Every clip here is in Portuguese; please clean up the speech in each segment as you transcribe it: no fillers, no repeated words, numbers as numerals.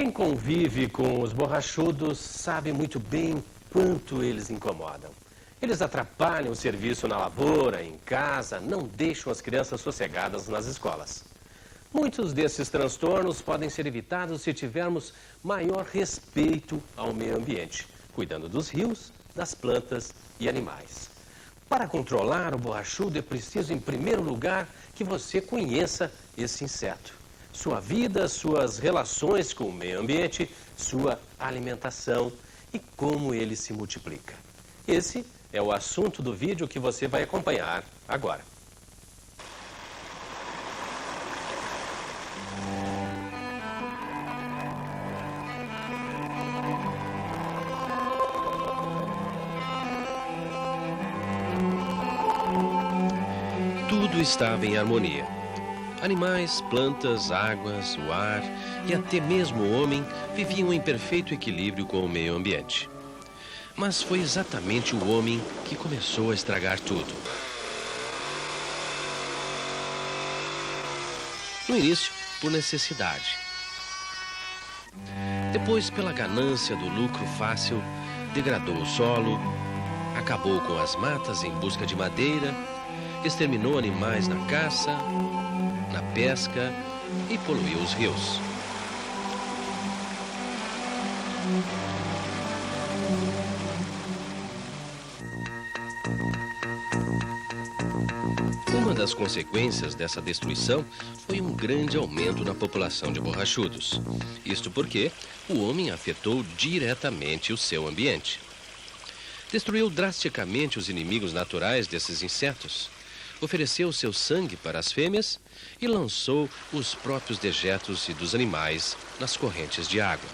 Quem convive com os borrachudos sabe muito bem quanto eles incomodam. Eles atrapalham o serviço na lavoura, em casa, não deixam as crianças sossegadas nas escolas. Muitos desses transtornos podem ser evitados se tivermos maior respeito ao meio ambiente, cuidando dos rios, das plantas e animais. Para controlar o borrachudo é preciso, em primeiro lugar, que você conheça esse inseto. Sua vida, suas relações com o meio ambiente, sua alimentação e como ele se multiplica. Esse é o assunto do vídeo que você vai acompanhar agora. Tudo estava em harmonia. Animais, plantas, águas, o ar e até mesmo o homem viviam em perfeito equilíbrio com o meio ambiente. Mas foi exatamente o homem que começou a estragar tudo. No início, por necessidade. Depois, pela ganância do lucro fácil, degradou o solo, acabou com as matas em busca de madeira, exterminou animais na caça, na pesca e poluiu os rios. Uma das consequências dessa destruição foi um grande aumento na população de borrachudos. Isto porque o homem afetou diretamente o seu ambiente. Destruiu drasticamente os inimigos naturais desses insetos, ofereceu seu sangue para as fêmeas e lançou os próprios dejetos e dos animais nas correntes de água.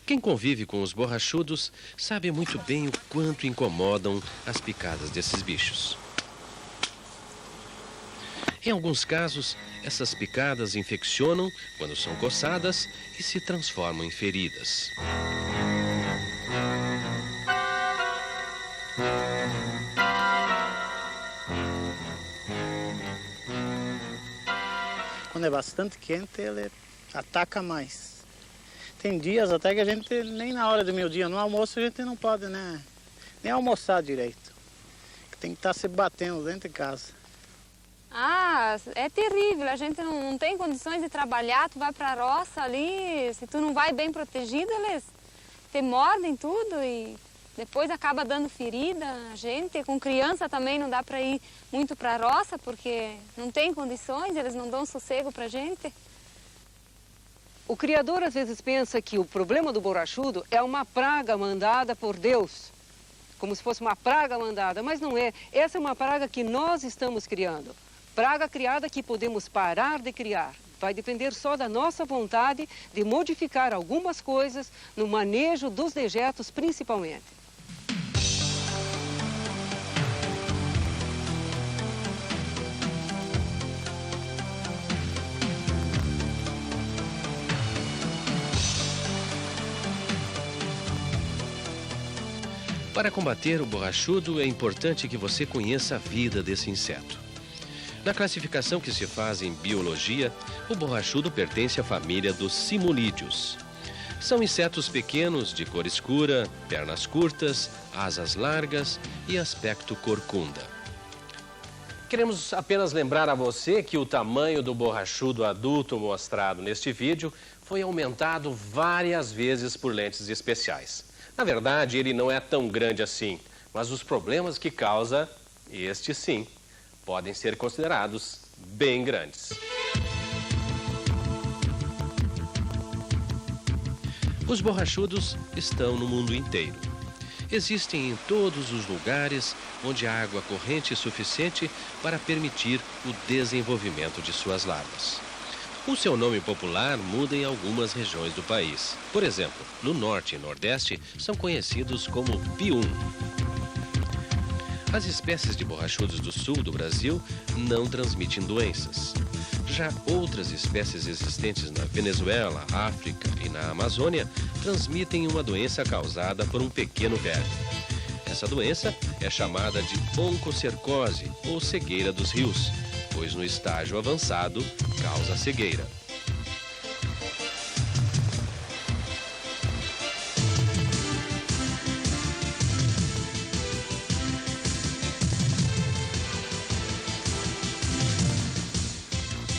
Quem convive com os borrachudos sabe muito bem o quanto incomodam as picadas desses bichos. Em alguns casos, essas picadas infeccionam quando são coçadas e se transformam em feridas. Quando é bastante quente, ele ataca mais. Tem dias até que a gente, nem na hora do meio-dia, no almoço, a gente não pode, né, nem almoçar direito. Tem que estar se batendo dentro de casa. Ah, é terrível. A gente não tem condições de trabalhar. Tu vai para a roça ali, se tu não vai bem protegido, eles te mordem tudo e depois acaba dando ferida. A gente, com criança também, não dá para ir muito para a roça porque não tem condições, eles não dão sossego para a gente. O criador às vezes pensa que o problema do borrachudo é uma praga mandada por Deus, como se fosse uma praga mandada, mas não é. Essa é uma praga que nós estamos criando. Praga criada que podemos parar de criar. Vai depender só da nossa vontade de modificar algumas coisas no manejo dos dejetos principalmente. Para combater o borrachudo, é importante que você conheça a vida desse inseto. Na classificação que se faz em biologia, o borrachudo pertence à família dos simulídeos. São insetos pequenos, de cor escura, pernas curtas, asas largas e aspecto corcunda. Queremos apenas lembrar a você que o tamanho do borrachudo adulto mostrado neste vídeo foi aumentado várias vezes por lentes especiais. Na verdade, ele não é tão grande assim, mas os problemas que causa, este sim, podem ser considerados bem grandes. Os borrachudos estão no mundo inteiro. Existem em todos os lugares onde há água corrente suficiente para permitir o desenvolvimento de suas larvas. O seu nome popular muda em algumas regiões do país. Por exemplo, no norte e nordeste são conhecidos como pium. As espécies de borrachudos do sul do Brasil não transmitem doenças. Já outras espécies existentes na Venezuela, África e na Amazônia transmitem uma doença causada por um pequeno verme. Essa doença é chamada de oncocercose ou cegueira dos rios, pois no estágio avançado causa cegueira.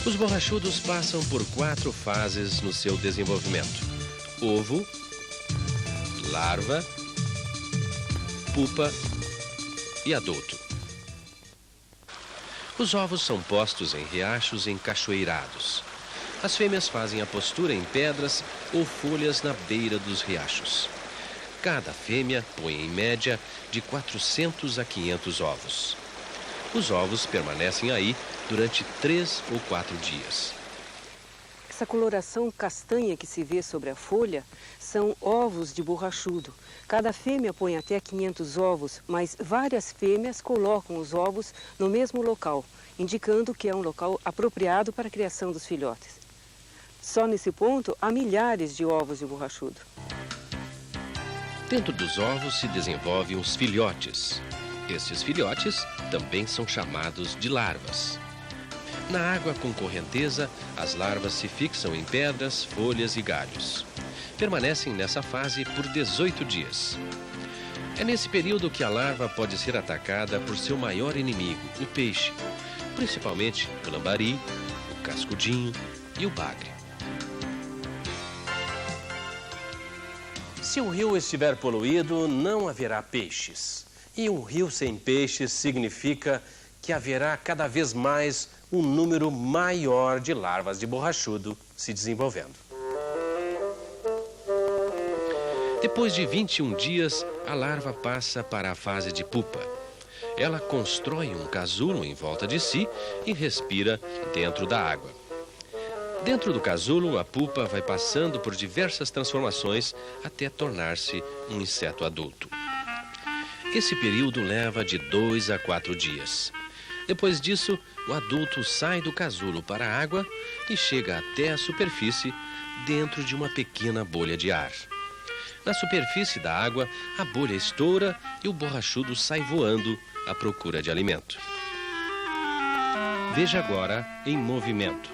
Os borrachudos passam por 4 fases no seu desenvolvimento: ovo, larva, pupa e adulto. Os ovos são postos em riachos encachoeirados. As fêmeas fazem a postura em pedras ou folhas na beira dos riachos. Cada fêmea põe em média de 400 a 500 ovos. Os ovos permanecem aí durante 3 ou 4 dias. Essa coloração castanha que se vê sobre a folha são ovos de borrachudo. Cada fêmea põe até 500 ovos, mas várias fêmeas colocam os ovos no mesmo local, indicando que é um local apropriado para a criação dos filhotes. Só nesse ponto há milhares de ovos de borrachudo. Dentro dos ovos se desenvolvem os filhotes. Estes filhotes também são chamados de larvas. Na água com correnteza, as larvas se fixam em pedras, folhas e galhos. Permanecem nessa fase por 18 dias. É nesse período que a larva pode ser atacada por seu maior inimigo, o peixe, principalmente o lambari, o cascudinho e o bagre. Se o rio estiver poluído, não haverá peixes. E um rio sem peixes significa que haverá cada vez mais um número maior de larvas de borrachudo se desenvolvendo. Depois de 21 dias, a larva passa para a fase de pupa. Ela constrói um casulo em volta de si e respira dentro da água. Dentro do casulo, a pupa vai passando por diversas transformações até tornar-se um inseto adulto. Esse período leva de 2 a 4 dias. Depois disso, o adulto sai do casulo para a água e chega até a superfície dentro de uma pequena bolha de ar. Na superfície da água, a bolha estoura e o borrachudo sai voando à procura de alimento. Veja agora em movimento.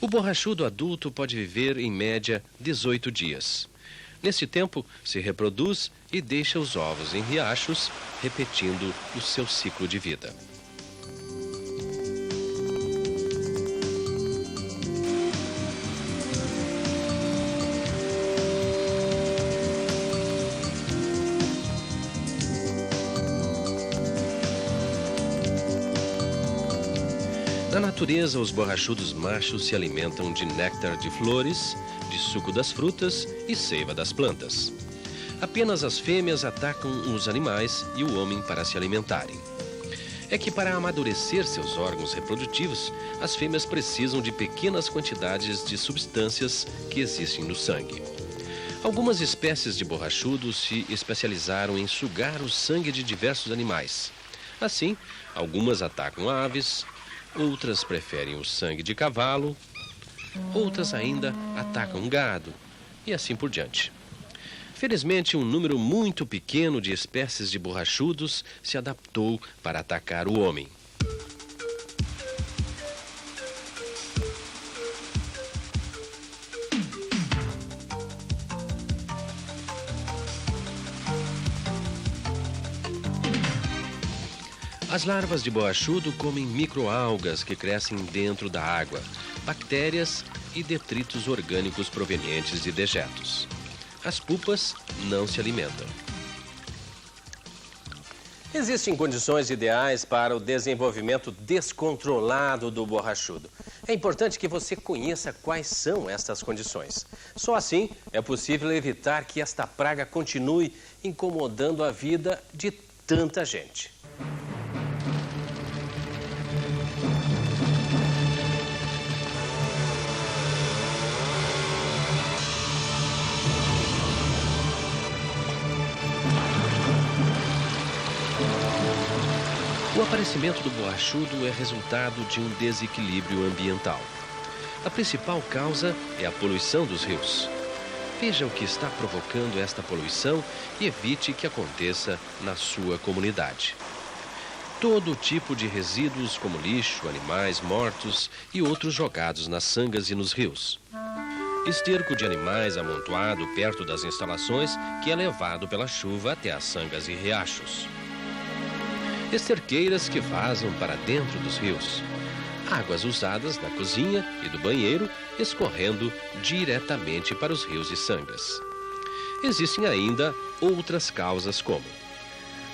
O borrachudo adulto pode viver, em média, 18 dias. Nesse tempo, se reproduz e deixa os ovos em riachos, repetindo o seu ciclo de vida. Na natureza, os borrachudos machos se alimentam de néctar de flores, de suco das frutas e seiva das plantas. Apenas as fêmeas atacam os animais e o homem para se alimentarem. É que para amadurecer seus órgãos reprodutivos, as fêmeas precisam de pequenas quantidades de substâncias que existem no sangue. Algumas espécies de borrachudos se especializaram em sugar o sangue de diversos animais. Assim, algumas atacam aves, outras preferem o sangue de cavalo, outras ainda atacam gado e assim por diante. Felizmente, um número muito pequeno de espécies de borrachudos se adaptou para atacar o homem. As larvas de borrachudo comem microalgas que crescem dentro da água, bactérias e detritos orgânicos provenientes de dejetos. As pupas não se alimentam. Existem condições ideais para o desenvolvimento descontrolado do borrachudo. É importante que você conheça quais são estas condições. Só assim é possível evitar que esta praga continue incomodando a vida de tanta gente. O aparecimento do borrachudo é resultado de um desequilíbrio ambiental. A principal causa é a poluição dos rios. Veja o que está provocando esta poluição e evite que aconteça na sua comunidade. Todo tipo de resíduos como lixo, animais mortos e outros jogados nas sangas e nos rios. Esterco de animais amontoado perto das instalações que é levado pela chuva até as sangas e riachos. Esterqueiras que vazam para dentro dos rios. Águas usadas na cozinha e do banheiro escorrendo diretamente para os rios e sangas. Existem ainda outras causas como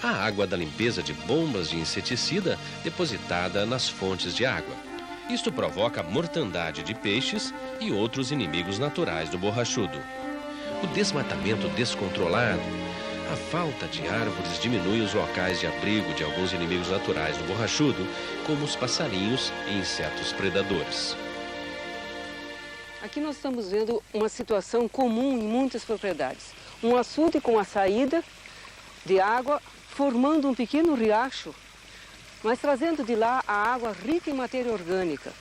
a água da limpeza de bombas de inseticida depositada nas fontes de água. Isto provoca a mortandade de peixes e outros inimigos naturais do borrachudo. O desmatamento descontrolado. A falta de árvores diminui os locais de abrigo de alguns inimigos naturais do borrachudo, como os passarinhos e insetos predadores. Aqui nós estamos vendo uma situação comum em muitas propriedades. Um açude com a saída de água, formando um pequeno riacho, mas trazendo de lá a água rica em matéria orgânica,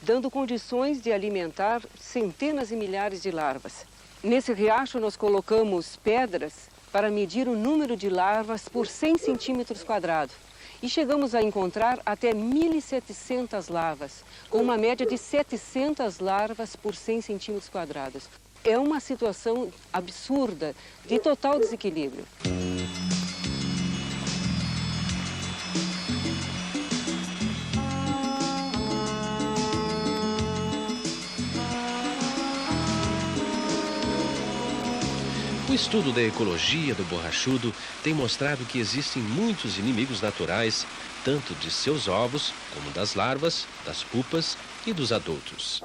dando condições de alimentar centenas e milhares de larvas. Nesse riacho nós colocamos pedras para medir o número de larvas por 100 centímetros quadrados. E chegamos a encontrar até 1.700 larvas, com uma média de 700 larvas por 100 centímetros quadrados. É uma situação absurda, de total desequilíbrio. O estudo da ecologia do borrachudo tem mostrado que existem muitos inimigos naturais, tanto de seus ovos, como das larvas, das pupas e dos adultos.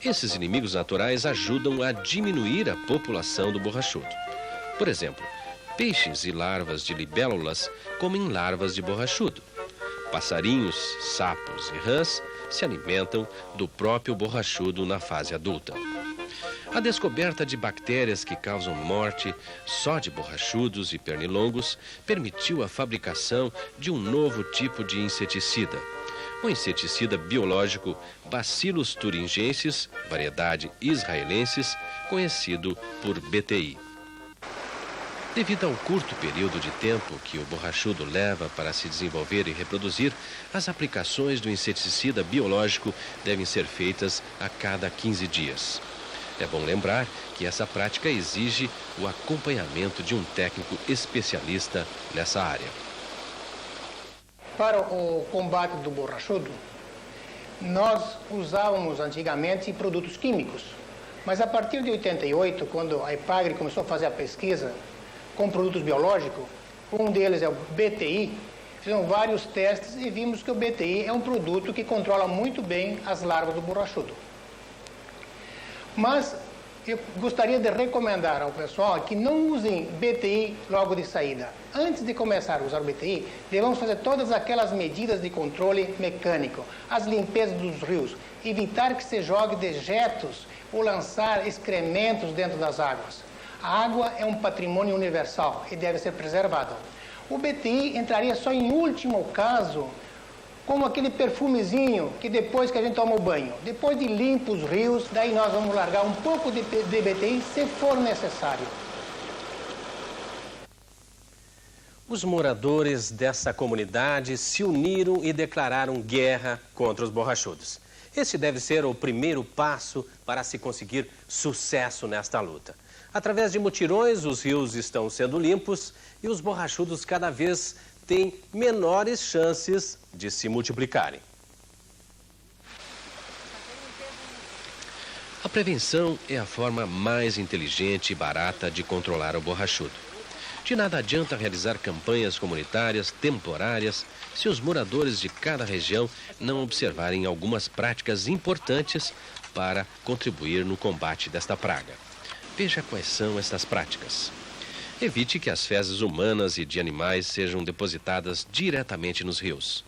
Esses inimigos naturais ajudam a diminuir a população do borrachudo. Por exemplo, peixes e larvas de libélulas comem larvas de borrachudo. Passarinhos, sapos e rãs se alimentam do próprio borrachudo na fase adulta. A descoberta de bactérias que causam morte só de borrachudos e pernilongos permitiu a fabricação de um novo tipo de inseticida. O inseticida biológico Bacillus thuringiensis, variedade israelensis, conhecido por BTI. Devido ao curto período de tempo que o borrachudo leva para se desenvolver e reproduzir, as aplicações do inseticida biológico devem ser feitas a cada 15 dias. É bom lembrar que essa prática exige o acompanhamento de um técnico especialista nessa área. Para o combate do borrachudo, nós usávamos antigamente produtos químicos. Mas a partir de 88, quando a Epagre começou a fazer a pesquisa com produtos biológicos, um deles é o BTI, fizemos vários testes e vimos que o BTI é um produto que controla muito bem as larvas do borrachudo. Mas eu gostaria de recomendar ao pessoal que não usem BTI logo de saída. Antes de começar a usar o BTI, devemos fazer todas aquelas medidas de controle mecânico, as limpezas dos rios, evitar que se jogue dejetos ou lançar excrementos dentro das águas. A água é um patrimônio universal e deve ser preservado. O BTI entraria só em último caso, como aquele perfumezinho que depois que a gente toma o banho, depois de limpo os rios, daí nós vamos largar um pouco de BTI se for necessário. Os moradores dessa comunidade se uniram e declararam guerra contra os borrachudos. Este deve ser o primeiro passo para se conseguir sucesso nesta luta. Através de mutirões, os rios estão sendo limpos e os borrachudos cada vez têm menores chances de se multiplicarem. A prevenção é a forma mais inteligente e barata de controlar o borrachudo. De nada adianta realizar campanhas comunitárias temporárias se os moradores de cada região não observarem algumas práticas importantes para contribuir no combate desta praga. Veja quais são estas práticas. Evite que as fezes humanas e de animais sejam depositadas diretamente nos rios.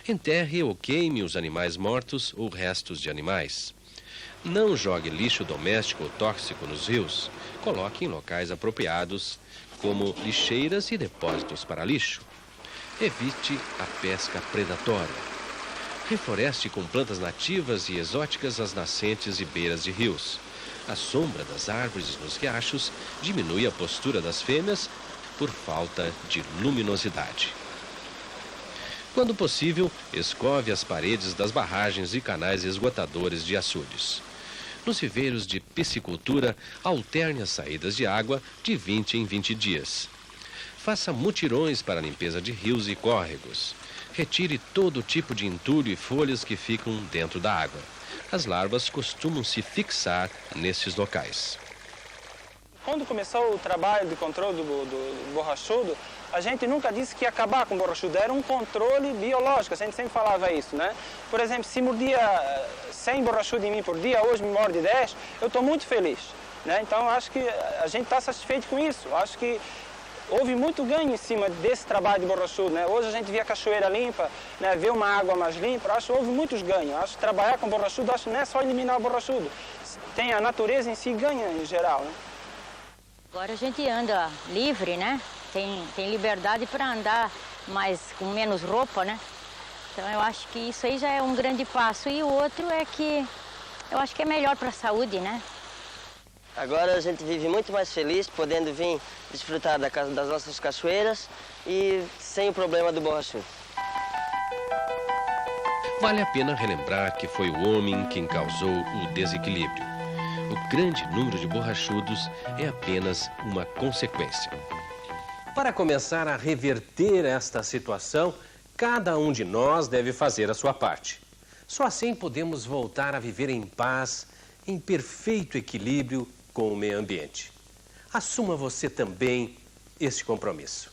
Enterre ou queime os animais mortos ou restos de animais. Não jogue lixo doméstico ou tóxico nos rios. Coloque em locais apropriados, como lixeiras e depósitos para lixo. Evite a pesca predatória. Refloreste com plantas nativas e exóticas as nascentes e beiras de rios. A sombra das árvores nos riachos diminui a postura das fêmeas por falta de luminosidade. Quando possível, escove as paredes das barragens e canais esgotadores de açudes. Nos viveiros de piscicultura, alterne as saídas de água de 20 em 20 dias. Faça mutirões para a limpeza de rios e córregos. Retire todo tipo de entulho e folhas que ficam dentro da água. As larvas costumam se fixar nesses locais. Quando começou o trabalho de controle do borrachudo, a gente nunca disse que ia acabar com o borrachudo, era um controle biológico, a gente sempre falava isso, né? Por exemplo, se mordia 100 borrachudo em mim por dia, hoje me morde 10, eu estou muito feliz, né? Então, acho que a gente está satisfeito com isso, acho que houve muito ganho em cima desse trabalho de borrachudo, né? Hoje a gente vê a cachoeira limpa, né? Vê uma água mais limpa, acho que houve muitos ganhos, acho que trabalhar com borrachudo, acho que não é só eliminar o borrachudo, tem a natureza em si ganha em geral, né? Agora a gente anda livre, né? Tem liberdade para andar com menos roupa, né? Então eu acho que isso aí já é um grande passo. E o outro é que eu acho que é melhor para a saúde, né? Agora a gente vive muito mais feliz, podendo vir desfrutar das nossas cachoeiras e sem o problema do borrachudo. Vale a pena relembrar que foi o homem quem causou o desequilíbrio. O grande número de borrachudos é apenas uma consequência. Para começar a reverter esta situação, cada um de nós deve fazer a sua parte. Só assim podemos voltar a viver em paz, em perfeito equilíbrio com o meio ambiente. Assuma você também esse compromisso.